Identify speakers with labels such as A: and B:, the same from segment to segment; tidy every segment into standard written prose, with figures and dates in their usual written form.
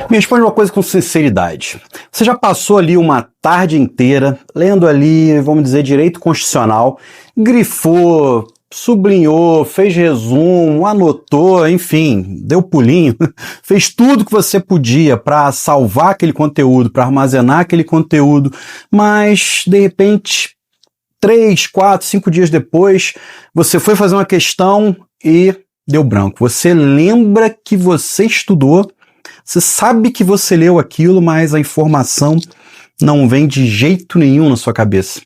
A: Me responde uma coisa com sinceridade. Você já passou ali uma tarde inteira lendo ali, vamos dizer, direito constitucional, grifou, sublinhou, fez resumo, anotou, enfim, deu pulinho, fez tudo que você podia para salvar aquele conteúdo, para armazenar aquele conteúdo, mas de repente 3, 4, 5 dias depois, você foi fazer uma questão e deu branco. Você lembra que você estudou, você sabe que você leu aquilo, mas a informação não vem de jeito nenhum na sua cabeça.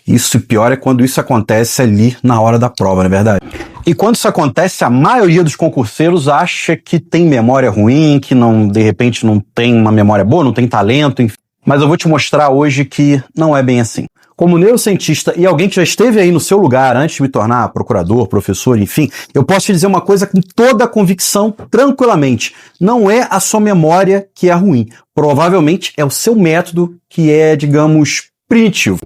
A: Isso pior é quando isso acontece ali na hora da prova, não é verdade? E quando isso acontece, a maioria dos concurseiros acha que tem memória ruim, que não, de repente não tem uma memória boa, não tem talento, enfim. Mas eu vou te mostrar hoje que não é bem assim. Como neurocientista e alguém que já esteve aí no seu lugar antes de me tornar procurador, professor, enfim, eu posso te dizer uma coisa com toda a convicção, tranquilamente. Não é a sua memória que é ruim. Provavelmente é o seu método que é, digamos, primitivo.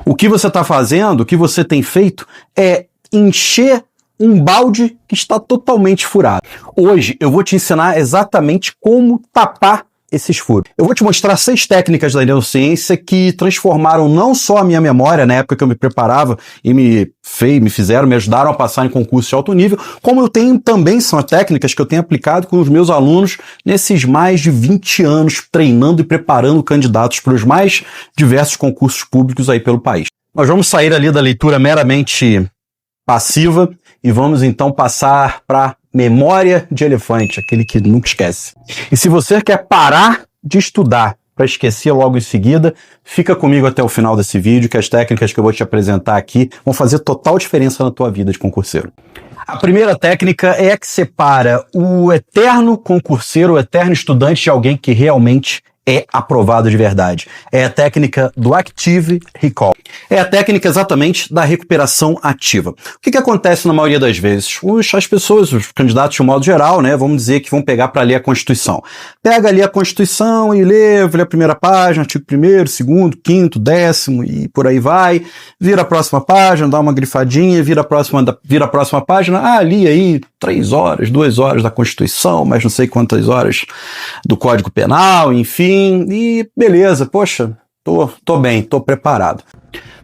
A: O que você está fazendo, o que você tem feito é encher um balde que está totalmente furado. Hoje eu vou te ensinar exatamente como tapar esses furos. Eu vou te mostrar 6 técnicas da neurociência que transformaram não só a minha memória na época que eu me preparava e me ajudaram a passar em concursos de alto nível, como eu tenho também, são técnicas que eu tenho aplicado com os meus alunos nesses mais de 20 anos treinando e preparando candidatos para os mais diversos concursos públicos aí pelo país. Nós vamos sair ali da leitura meramente passiva e vamos então passar para memória de elefante, aquele que nunca esquece. E se você quer parar de estudar para esquecer logo em seguida, fica comigo até o final desse vídeo, que as técnicas que eu vou te apresentar aqui vão fazer total diferença na tua vida de concurseiro. A primeira técnica é a que separa o eterno concurseiro, o eterno estudante de alguém que realmente é aprovado de verdade. É a técnica do Active Recall. É a técnica exatamente da recuperação ativa. O que acontece na maioria das vezes? As pessoas, os candidatos de um modo geral, né, vamos dizer que vão pegar para ler a Constituição. Pega ali a Constituição e lê a primeira página, artigo 1º, 2º, 5º, 10º e por aí vai. Vira a próxima página, dá uma grifadinha, vira a próxima página, li aí 3 horas, 2 horas da Constituição, mas não sei quantas horas do Código Penal, enfim, e beleza, poxa, tô bem, tô preparado.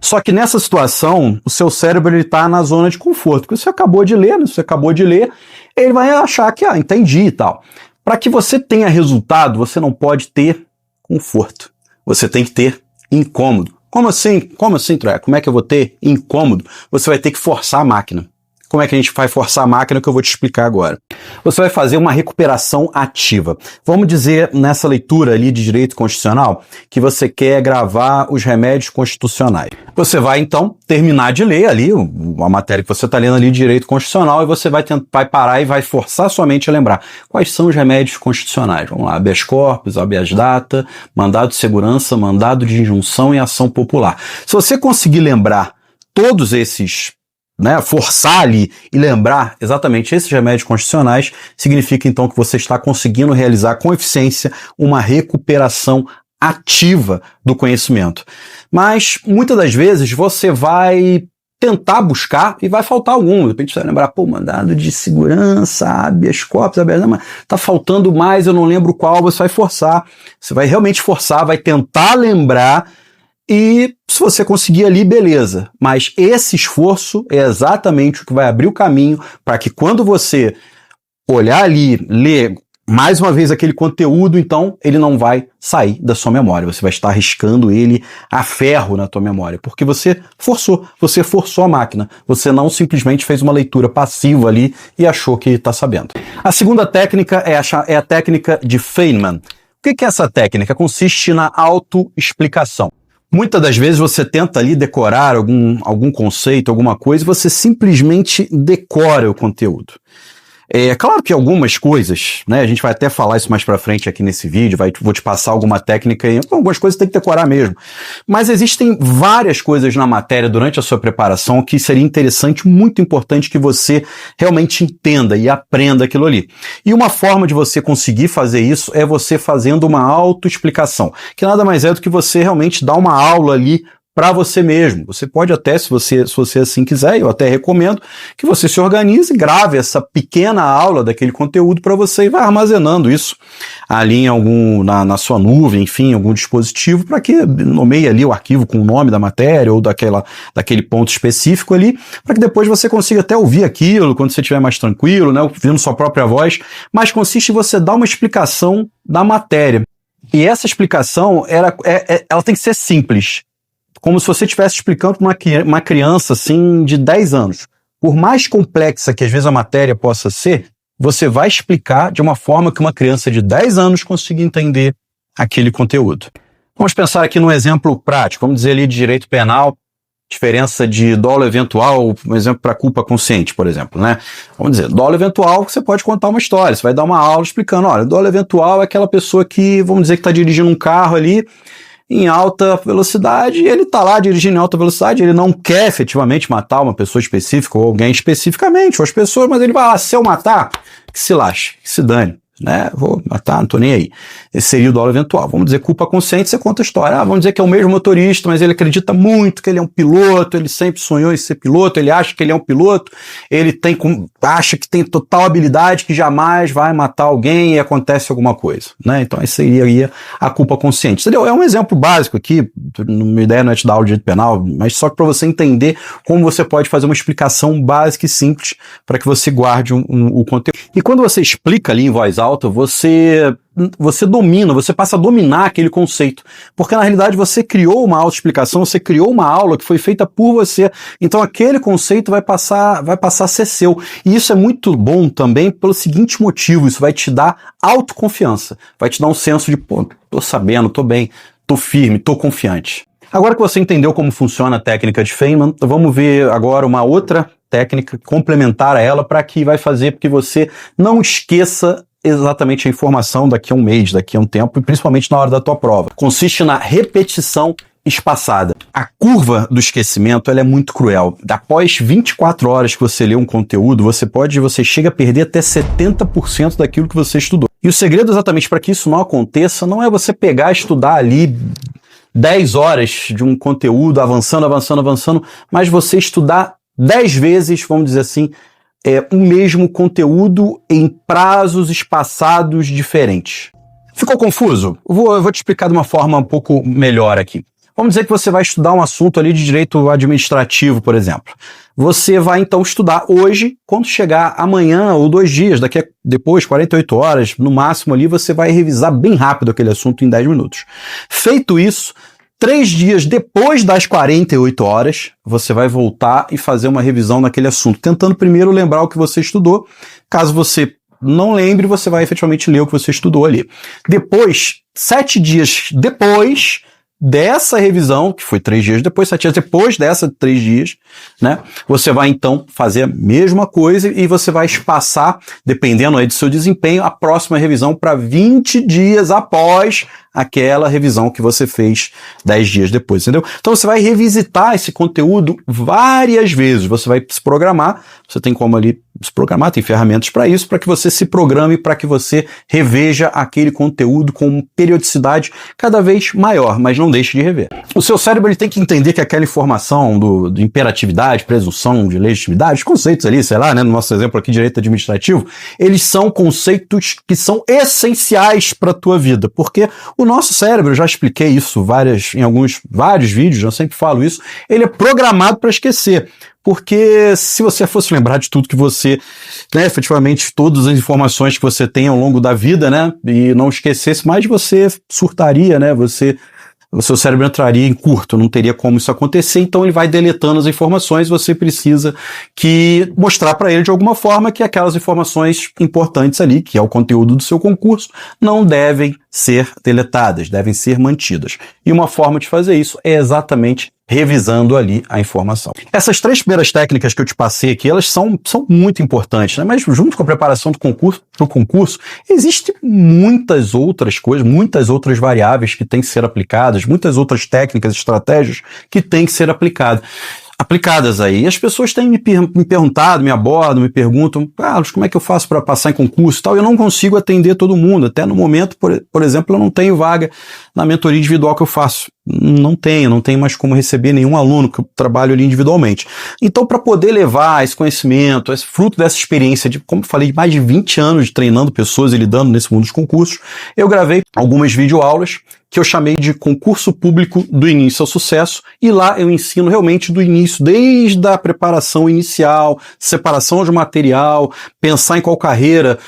A: Só que nessa situação, o seu cérebro está na zona de conforto, porque você acabou de ler, ele vai achar que, entendi e tal. Para que você tenha resultado, você não pode ter conforto, você tem que ter incômodo. Como assim, Troia? Como é que eu vou ter incômodo? Você vai ter que forçar a máquina. Como é que a gente vai forçar a máquina que eu vou te explicar agora? Você vai fazer uma recuperação ativa. Vamos dizer, nessa leitura ali de direito constitucional, que você quer gravar os remédios constitucionais. Você vai, então, terminar de ler ali a matéria que você está lendo ali de direito constitucional e você vai parar e vai forçar sua mente a lembrar quais são os remédios constitucionais. Vamos lá, habeas corpus, habeas data, mandado de segurança, mandado de injunção e ação popular. Se você conseguir lembrar todos esses, forçar ali e lembrar exatamente esses remédios constitucionais, significa então que você está conseguindo realizar com eficiência uma recuperação ativa do conhecimento. Mas muitas das vezes você vai tentar buscar e vai faltar algum. De repente você vai lembrar, mandado de segurança, habeas corpus, mas tá faltando mais, eu não lembro qual, você vai forçar. Você vai realmente forçar, vai tentar lembrar. E se você conseguir ali, beleza. Mas esse esforço é exatamente o que vai abrir o caminho para que quando você olhar ali, ler mais uma vez aquele conteúdo, então ele não vai sair da sua memória. Você vai estar arriscando ele a ferro na tua memória, porque você forçou a máquina. Você não simplesmente fez uma leitura passiva ali e achou que está sabendo. A segunda técnica é a técnica de Feynman. O que é essa técnica? Consiste na autoexplicação. Muitas das vezes você tenta ali decorar algum conceito, alguma coisa, e você simplesmente decora o conteúdo. É claro que algumas coisas, a gente vai até falar isso mais pra frente aqui nesse vídeo, vou te passar alguma técnica e algumas coisas tem que decorar mesmo. Mas existem várias coisas na matéria durante a sua preparação que seria interessante, muito importante que você realmente entenda e aprenda aquilo ali. E uma forma de você conseguir fazer isso é você fazendo uma autoexplicação, que nada mais é do que você realmente dar uma aula ali para você mesmo. Você pode até, se você assim quiser, eu até recomendo que você se organize, grave essa pequena aula daquele conteúdo para você e vai armazenando isso ali em na sua nuvem, enfim, em algum dispositivo, para que nomeie ali o arquivo com o nome da matéria ou daquele ponto específico ali, para que depois você consiga até ouvir aquilo quando você estiver mais tranquilo, né, ouvindo sua própria voz, mas consiste em você dar uma explicação da matéria. E essa explicação, ela tem que ser simples, como se você estivesse explicando para uma criança assim, de 10 anos. Por mais complexa que às vezes a matéria possa ser, você vai explicar de uma forma que uma criança de 10 anos consiga entender aquele conteúdo. Vamos pensar aqui num exemplo prático, vamos dizer ali de direito penal, diferença de dolo eventual, um exemplo para culpa consciente, por exemplo, né? Vamos dizer, dolo eventual, você pode contar uma história, você vai dar uma aula explicando, olha, dolo eventual é aquela pessoa que, vamos dizer que está dirigindo um carro ali em alta velocidade, ele está lá dirigindo em alta velocidade, ele não quer efetivamente matar uma pessoa específica ou alguém especificamente, ou as pessoas, mas ele vai lá, se eu matar, que se lasque, que se dane. Né? Vou matar, não tô nem aí. Esse seria o dolo eventual. Vamos dizer culpa consciente, você conta a história. Vamos dizer que é o mesmo motorista, mas ele acredita muito que ele é um piloto, ele sempre sonhou em ser piloto, ele acha que ele é um piloto, ele acha que tem total habilidade, que jamais vai matar alguém e acontece alguma coisa. Né? Então essa seria a culpa consciente. Entendeu? É um exemplo básico aqui, minha ideia não é te dar aula de direito penal, mas só para você entender como você pode fazer uma explicação básica e simples para que você guarde o conteúdo. E quando você explica ali em voz alta, você domina, você passa a dominar aquele conceito, porque na realidade você criou uma autoexplicação, você criou uma aula que foi feita por você, então aquele conceito vai passar a ser seu, e isso é muito bom também pelo seguinte motivo, isso vai te dar autoconfiança, vai te dar um senso de, pô, tô sabendo, tô bem, tô firme, tô confiante. Agora que você entendeu como funciona a técnica de Feynman, vamos ver agora uma outra técnica complementar a ela para que vai fazer que você não esqueça exatamente a informação daqui a um mês, daqui a um tempo, e principalmente na hora da tua prova. Consiste na repetição espaçada. A curva do esquecimento ela é muito cruel. Após 24 horas que você lê um conteúdo, você chega a perder até 70% daquilo que você estudou. E o segredo exatamente para que isso não aconteça não é você pegar e estudar ali 10 horas de um conteúdo, avançando, mas você estudar 10 vezes, vamos dizer assim, o mesmo conteúdo em prazos espaçados diferentes. Ficou confuso? Eu vou te explicar de uma forma um pouco melhor aqui. Vamos dizer que você vai estudar um assunto ali de direito administrativo, por exemplo. Você vai então estudar hoje, quando chegar amanhã ou 2 dias, depois 48 horas, no máximo ali, você vai revisar bem rápido aquele assunto em 10 minutos. Feito isso, 3 dias depois das 48 horas, você vai voltar e fazer uma revisão naquele assunto, tentando primeiro lembrar o que você estudou. Caso você não lembre, você vai efetivamente ler o que você estudou ali. Depois, 7 dias depois dessa revisão, que foi 3 dias depois, 7 dias depois dessa 3 dias, né? Você vai então fazer a mesma coisa e você vai espaçar, dependendo aí do seu desempenho, a próxima revisão para 20 dias após aquela revisão que você fez 10 dias depois, entendeu? Então você vai revisitar esse conteúdo várias vezes, você vai se programar, você tem como ali se programar, tem ferramentas para isso, para que você se programe, para que você reveja aquele conteúdo com periodicidade cada vez maior, mas não deixe de rever. O seu cérebro ele tem que entender que aquela informação do imperatividade, presunção de legitimidade, os conceitos ali, sei lá, né, no nosso exemplo aqui, direito administrativo, eles são conceitos que são essenciais para a tua vida, porque o nosso cérebro, eu já expliquei isso em vários vídeos, eu sempre falo isso, ele é programado para esquecer. Porque se você fosse lembrar de tudo que você, né, efetivamente, todas as informações que você tem ao longo da vida, né, e não esquecesse mais, você surtaria, né, o seu cérebro entraria em curto, não teria como isso acontecer, então ele vai deletando as informações, você precisa mostrar para ele de alguma forma que aquelas informações importantes ali, que é o conteúdo do seu concurso, não devem ser deletadas, devem ser mantidas. E uma forma de fazer isso é exatamente revisando ali a informação. Essas 3 primeiras técnicas que eu te passei aqui, elas são muito importantes, né? Mas junto com a preparação do concurso, existem muitas outras coisas, muitas outras variáveis que têm que ser aplicadas, muitas outras técnicas, estratégias que têm que ser aplicadas aí. E as pessoas têm me perguntado, me abordam, me perguntam, Carlos, como é que eu faço para passar em concurso e tal? Eu não consigo atender todo mundo. Até no momento, por exemplo, eu não tenho vaga na mentoria individual que eu faço. não tenho mais como receber nenhum aluno, que eu trabalho ali individualmente. Então, para poder levar esse conhecimento, esse fruto dessa experiência de, como eu falei, mais de 20 anos de treinando pessoas e lidando nesse mundo dos concursos, eu gravei algumas videoaulas que eu chamei de Concurso Público do Início ao Sucesso, e lá eu ensino realmente do início, desde a preparação inicial, separação de material, pensar em qual carreira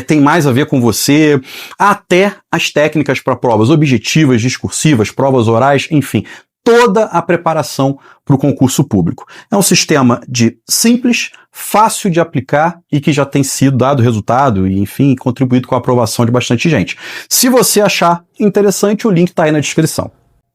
A: tem mais a ver com você, até as técnicas para provas objetivas, discursivas, provas orais, enfim, toda a preparação para o concurso público. É um sistema simples, fácil de aplicar e que já tem sido dado resultado e, enfim, contribuído com a aprovação de bastante gente. Se você achar interessante, o link está aí na descrição.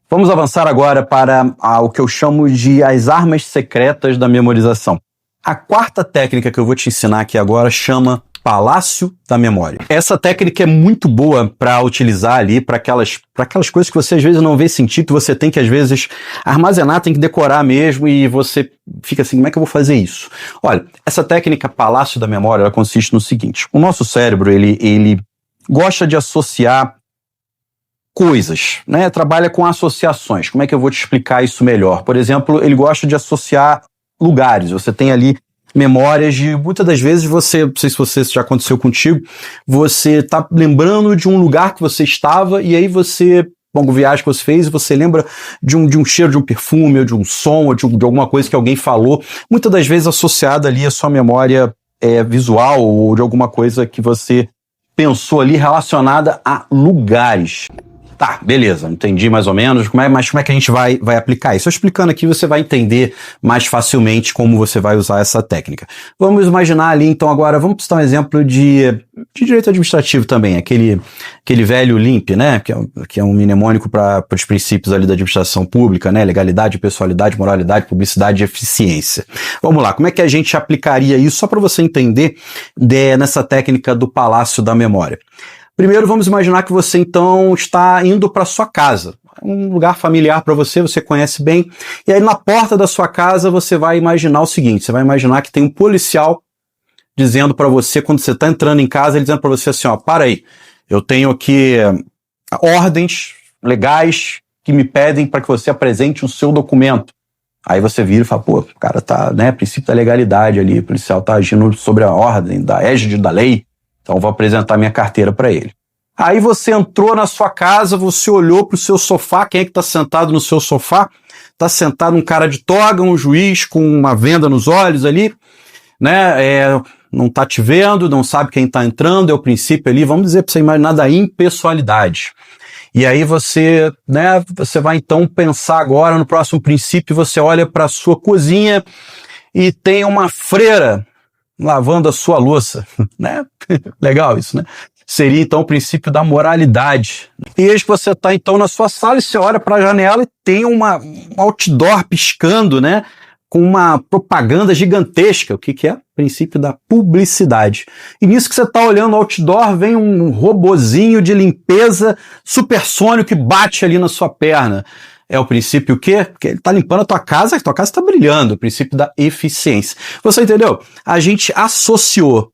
A: Vamos avançar agora para o que eu chamo de as armas secretas da memorização. A quarta técnica que eu vou te ensinar aqui agora chama Palácio da Memória. Essa técnica é muito boa para utilizar ali para aquelas coisas que você às vezes não vê sentido, que você tem que às vezes armazenar, tem que decorar mesmo e você fica assim, como é que eu vou fazer isso? Olha, essa técnica Palácio da Memória, ela consiste no seguinte: o nosso cérebro, ele gosta de associar coisas, né? Trabalha com associações. Como é que eu vou te explicar isso melhor? Por exemplo, ele gosta de associar lugares. Você tem ali memórias de, muitas das vezes você, não sei se já aconteceu contigo, você tá lembrando de um lugar que você estava e aí você, alguma viagem que você fez, e você lembra de um cheiro, de um perfume, ou de um som, ou de alguma coisa que alguém falou, muitas das vezes associada ali à sua memória visual ou de alguma coisa que você pensou ali relacionada a lugares. Tá, beleza, entendi mais ou menos, mas como é que a gente vai aplicar isso? Eu explicando aqui, você vai entender mais facilmente como você vai usar essa técnica. Vamos imaginar ali, então, agora, vamos citar um exemplo de direito administrativo também, aquele velho LIMP, né, que é um mnemônico para os princípios ali da administração pública, né, legalidade, pessoalidade, moralidade, publicidade e eficiência. Vamos lá, como é que a gente aplicaria isso, só para você entender nessa técnica do Palácio da Memória? Primeiro, vamos imaginar que você, então, está indo para sua casa. Um lugar familiar para você, você conhece bem. E aí, na porta da sua casa, você vai imaginar o seguinte. Você vai imaginar que tem um policial dizendo para você, quando você está entrando em casa, ele dizendo para você assim, ó, para aí, eu tenho aqui ordens legais que me pedem para que você apresente o seu documento. Aí você vira e fala, pô, o cara tá, né, princípio da legalidade ali, o policial tá agindo sobre a ordem, da égide da lei. Então vou apresentar minha carteira para ele. Aí você entrou na sua casa, você olhou para o seu sofá, quem é que está sentado no seu sofá? Está sentado um cara de toga, um juiz com uma venda nos olhos ali, né? Não está te vendo, não sabe quem está entrando, é o princípio ali, vamos dizer para você imaginar da impessoalidade. E aí você, né, você vai então pensar agora no próximo princípio, você olha para a sua cozinha e tem uma freira lavando a sua louça, né? Legal isso, né? Seria então o princípio da moralidade. E eis que você está então na sua sala e você olha para a janela e tem um outdoor piscando, né? Com uma propaganda gigantesca. O que é? O princípio da publicidade. E nisso que você está olhando o outdoor, vem um robozinho de limpeza supersônico que bate ali na sua perna. É o princípio o quê? Porque ele está limpando a tua casa está brilhando, o princípio da eficiência. Você entendeu? A gente associou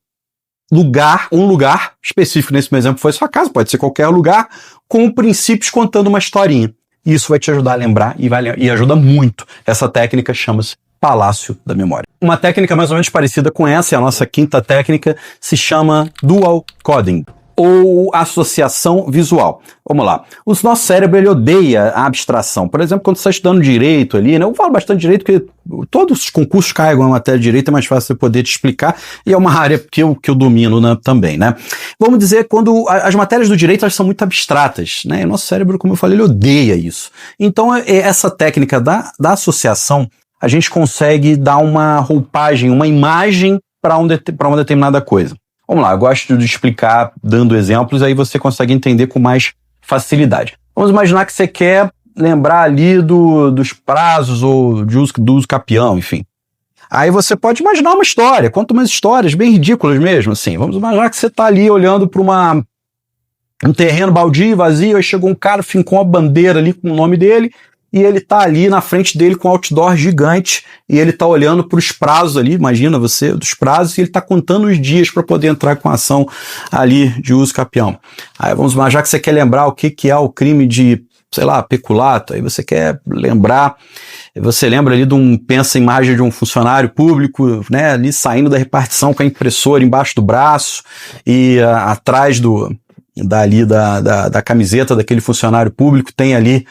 A: um lugar específico, nesse meu exemplo foi sua casa, pode ser qualquer lugar, com princípios contando uma historinha. Isso vai te ajudar a lembrar e ajuda muito. Essa técnica chama-se Palácio da Memória. Uma técnica mais ou menos parecida com essa, a nossa quinta técnica, se chama Dual Coding, ou associação visual. Vamos lá. O nosso cérebro, ele odeia a abstração. Por exemplo, quando você está estudando direito ali, né? Eu falo bastante direito porque todos os concursos caem na matéria de direito, é mais fácil eu poder te explicar, e é uma área que eu domino, né, também, né? Vamos dizer, quando as matérias do direito, elas são muito abstratas, né? E o nosso cérebro, como eu falei, ele odeia isso. Então, essa técnica da associação, a gente consegue dar uma roupagem, uma imagem para uma determinada coisa. Vamos lá, eu gosto de explicar dando exemplos, aí você consegue entender com mais facilidade. Vamos imaginar que você quer lembrar ali dos prazos ou do uso capião, enfim. Aí você pode imaginar uma história, conta umas histórias bem ridículas mesmo, assim. Vamos imaginar que você está ali olhando para um terreno baldio, vazio, aí chegou um cara, fincou uma bandeira ali com o nome dele, e ele tá ali na frente dele com um outdoor gigante, e ele tá olhando para os prazos ali, imagina você, dos prazos, e ele tá contando os dias para poder entrar com a ação ali de uso capião. Aí vamos imaginar que você quer lembrar o que é o crime de, sei lá, peculato, aí você quer lembrar, você lembra ali pensa a imagem de um funcionário público, né, ali saindo da repartição com a impressora embaixo do braço e atrás da camiseta daquele funcionário público tem ali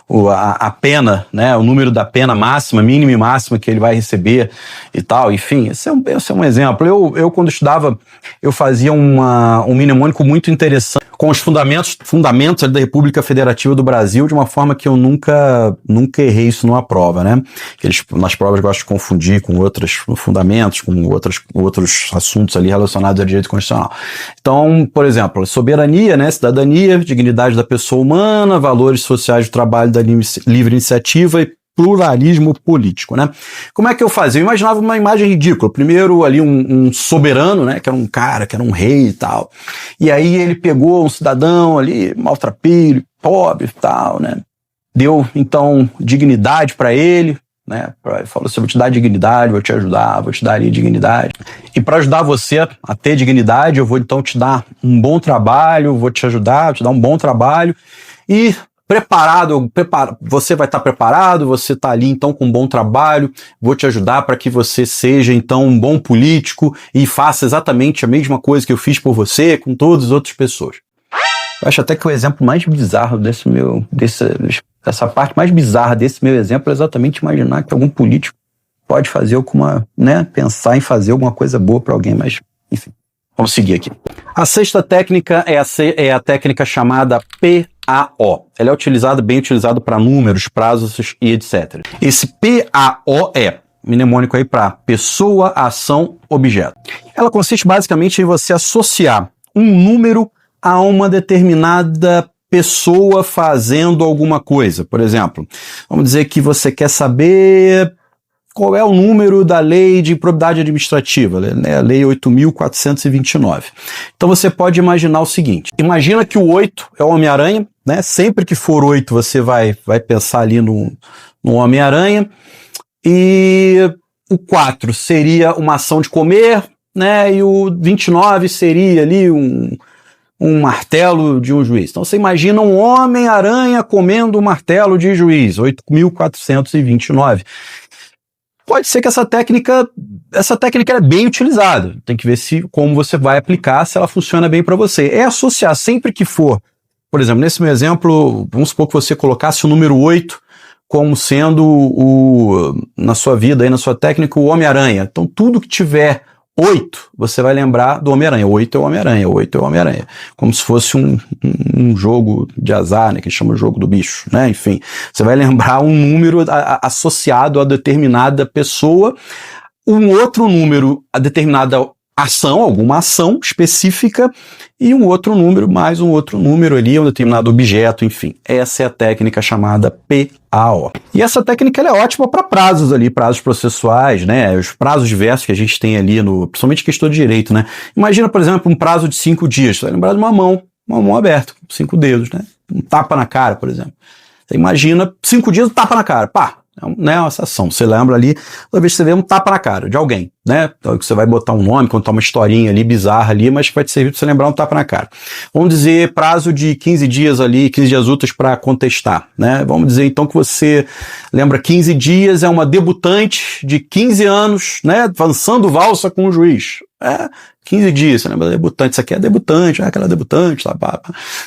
A: a pena, né, o número da pena máxima, mínima e máxima que ele vai receber e tal, enfim, esse é um exemplo. Eu quando estudava, eu fazia um mnemônico muito interessante com os fundamentos da República Federativa do Brasil, de uma forma que eu nunca errei isso numa prova, né? Eles, nas provas, gostam de confundir com outros fundamentos, com outros assuntos ali relacionados ao direito constitucional. Então, por exemplo, soberania, né, cidadania, dignidade da pessoa humana, valores sociais do trabalho, da livre iniciativa e pluralismo político, né? Como é que eu fazia? Eu imaginava uma imagem ridícula. Primeiro ali um soberano, né? Que era um cara, que era um rei e tal. E aí ele pegou um cidadão ali, maltrapilho, pobre e tal, né? Deu, então, dignidade para ele, né? Ele falou assim, eu vou te dar dignidade, vou te ajudar, vou te dar ali dignidade. E para ajudar você a ter dignidade, eu vou então te dar um bom trabalho, vou te ajudar, vou te dar um bom trabalho e você vai estar preparado, você está ali então com um bom trabalho, vou te ajudar para que você seja então um bom político e faça exatamente a mesma coisa que eu fiz por você com todas as outras pessoas. Eu acho até que o exemplo mais bizarro essa parte mais bizarra desse meu exemplo é exatamente imaginar que algum político pode fazer pensar em fazer alguma coisa boa para alguém, mas enfim, vamos seguir aqui. A sexta técnica é a técnica chamada PAO. Ela é bem utilizada para números, prazos e etc. Esse PAO é mnemônico aí para pessoa, ação, objeto. Ela consiste basicamente em você associar um número a uma determinada pessoa fazendo alguma coisa. Por exemplo, vamos dizer que você quer saber qual é o número da lei de improbidade administrativa, né? A lei 8.429. Então você pode imaginar o seguinte, imagina que o 8 é o Homem-Aranha, né? Sempre que for 8 você vai pensar ali no Homem-Aranha, e o 4 seria uma ação de comer, né? E o 29 seria ali um martelo de um juiz. Então você imagina um Homem-Aranha comendo um martelo de juiz, 8.429. Pode ser que essa técnica é bem utilizada. Tem que ver como você vai aplicar, se ela funciona bem para você. É associar sempre que for, por exemplo, nesse meu exemplo, vamos supor que você colocasse o número 8 como sendo na sua vida, aí, na sua técnica, o Homem-Aranha. Então tudo que tiver 8, você vai lembrar do Homem-Aranha. 8 é o Homem-Aranha, 8 é o Homem-Aranha. Como se fosse um jogo de azar, né, que chama o jogo do bicho, né? Enfim, você vai lembrar um número associado a determinada pessoa, um outro número a determinada ação, alguma ação específica, e um outro número, mais um outro número ali, um determinado objeto, enfim. Essa é a técnica chamada PAO. E essa técnica ela é ótima para prazos ali, prazos processuais, né? Os prazos diversos que a gente tem ali, principalmente questão de direito, né? Imagina, por exemplo, um prazo de 5 dias. Você vai lembrar de uma mão aberta, com 5 dedos, né? Um tapa na cara, por exemplo. Você imagina 5 dias, um tapa na cara, pá! Né, essa ação. Você lembra ali, toda vez que você vê um tapa na cara de alguém, né? Então você vai botar um nome, contar uma historinha ali, bizarra ali, mas vai te servir para você lembrar um tapa na cara. Vamos dizer prazo de 15 dias ali, 15 dias úteis para contestar, né? Vamos dizer então que você lembra 15 dias, é uma debutante de 15 anos, né? Dançando valsa com o juiz. 15 dias, você lembra da debutante, isso aqui é debutante, aquela debutante,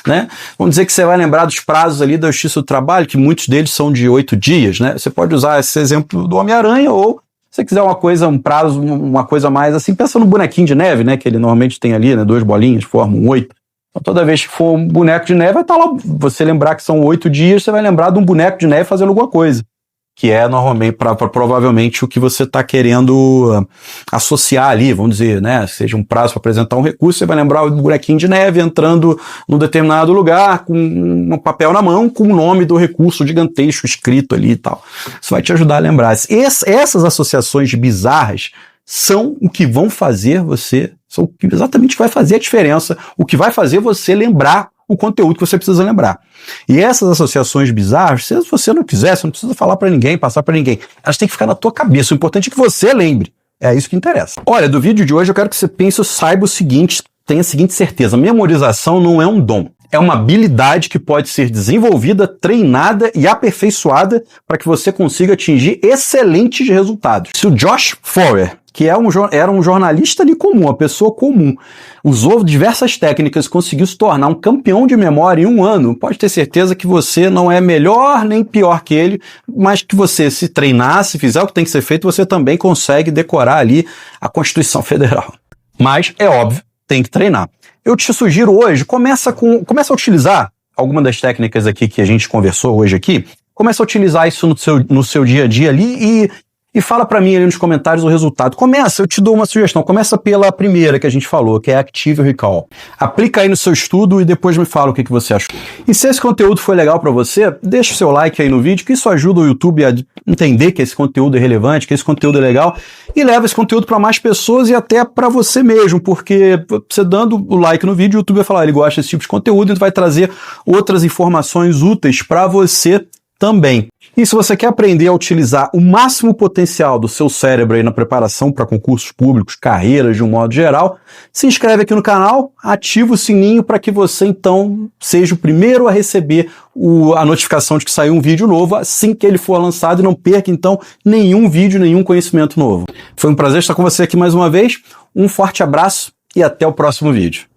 A: né? Vamos dizer que você vai lembrar dos prazos ali da Justiça do Trabalho, que muitos deles são de 8 dias, né? Você pode usar esse exemplo do Homem-Aranha, ou se você quiser um prazo, uma coisa mais assim, pensa no bonequinho de neve, né? Que ele normalmente tem ali, né? 2 bolinhas, formam um 8. Então toda vez que for um boneco de neve, vai estar lá, você lembrar que são 8 dias, você vai lembrar de um boneco de neve fazendo alguma coisa. Que é normalmente, provavelmente, o que você está querendo associar ali, vamos dizer, né? Seja um prazo para apresentar um recurso, você vai lembrar o bonequinho de neve entrando num determinado lugar, com um papel na mão, com o nome do recurso gigantesco escrito ali e tal. Isso vai te ajudar a lembrar. Essas associações bizarras são o que vão fazer você, são exatamente o que vai fazer a diferença, o que vai fazer você lembrar o conteúdo que você precisa lembrar. E essas associações bizarras, se você não quiser, você não precisa falar para ninguém, passar para ninguém. Elas têm que ficar na tua cabeça. O importante é que você lembre. É isso que interessa. Olha, do vídeo de hoje eu quero que você pense, saiba o seguinte, tenha a seguinte certeza. Memorização não é um dom. É uma habilidade que pode ser desenvolvida, treinada e aperfeiçoada para que você consiga atingir excelentes resultados. Se o Josh Foer, que era um jornalista ali comum, uma pessoa comum, usou diversas técnicas e conseguiu se tornar um campeão de memória em um ano, pode ter certeza que você não é melhor nem pior que ele, mas que você se treinar, se fizer o que tem que ser feito, você também consegue decorar ali a Constituição Federal. Mas, é óbvio, tem que treinar. Eu te sugiro hoje, começa a utilizar alguma das técnicas aqui que a gente conversou hoje aqui, começa a utilizar isso no seu dia a dia ali e fala pra mim ali nos comentários o resultado. Eu te dou uma sugestão, começa pela primeira que a gente falou, que é Active Recall. Aplica aí no seu estudo e depois me fala o que você achou. E se esse conteúdo foi legal pra você, deixa o seu like aí no vídeo, que isso ajuda o YouTube a entender que esse conteúdo é relevante, que esse conteúdo é legal, e leva esse conteúdo para mais pessoas e até para você mesmo, porque você dando o like no vídeo, o YouTube vai falar, ele gosta desse tipo de conteúdo e vai trazer outras informações úteis para você também. E se você quer aprender a utilizar o máximo potencial do seu cérebro aí na preparação para concursos públicos, carreiras de um modo geral, se inscreve aqui no canal, ativa o sininho para que você então seja o primeiro a receber a notificação de que saiu um vídeo novo assim que ele for lançado e não perca então nenhum vídeo, nenhum conhecimento novo. Foi um prazer estar com você aqui mais uma vez, um forte abraço e até o próximo vídeo.